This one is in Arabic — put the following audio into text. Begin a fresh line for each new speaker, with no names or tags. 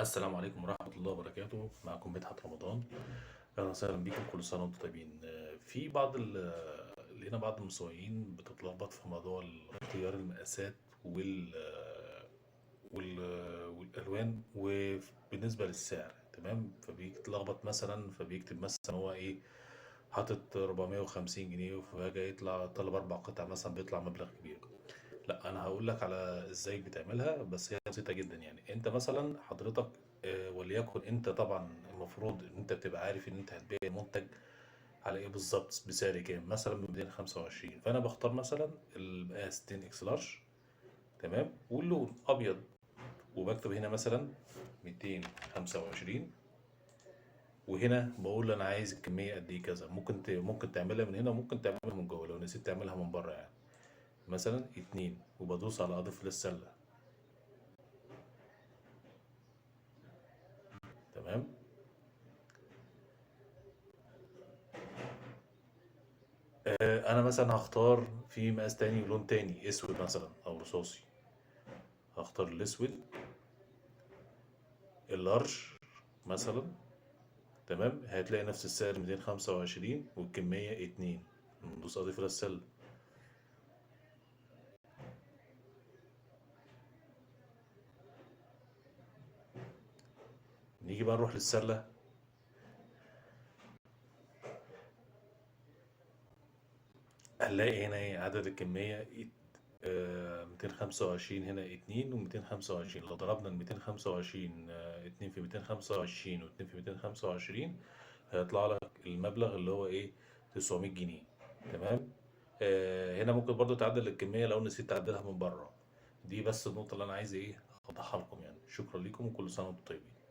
السلام عليكم ورحمة الله وبركاته، معكم مدحت رمضان. أهلا وسهلا بيكم، كل سنة وأنتم طيبين. في بعض لقينا بعض المسوقين بتتلخبط في موضوع اختيار المقاسات وال وال والألوان وبالنسبة للسعر، تمام. فبيتلخبط مثلا، فبيكتب مثلا هو إيه، حاطط 450 جنيه، وفجأة يطلع طلب 4 قطع مثلا بيطلع مبلغ كبير. لا، انا هقول لك على ازاي بتعملها، بس هي بسيطه جدا. يعني انت مثلا حضرتك، وليكن انت طبعا المفروض ان انت بتبقى عارف ان انت هتبيع المنتج على ايه بالظبط، بسعر كام، مثلا ب 225. فانا بختار مثلا المقاس 10 اكس لارج، تمام، واللون ابيض، وبكتب هنا مثلا 225. وهنا بقول انا عايز الكميه قد ايه كذا. ممكن تعملها من هنا، وممكن تعملها من جوه لو نسيت تعملها من بره يعني. مثلا اتنين، وبدوس على اضيف للسله، تمام. انا مثلا هختار في مقاس تاني، لون تاني اسود مثلا او رصاصي. هختار الاسود اللارج مثلا، تمام. هتلاقي نفس السعر 225 والكمية اتنين. ندوس اضيف رسالة. نيجي بقى نروح للسلة. هنلاقي هنا ايه عدد الكمية 225 هنا اتنين، و225 لو ضربنا ال 225 اتنين في 225 واتنين في 225، هيطلع لك المبلغ اللي هو ايه، 900 جنيه، تمام. هنا ممكن برضو تعدل الكمية لو نسيت تعدلها من بره. دي بس النقطة اللي أنا عايز إيه أوضحها لكم يعني. شكرا لكم وكل سنة وأنتم طيبين.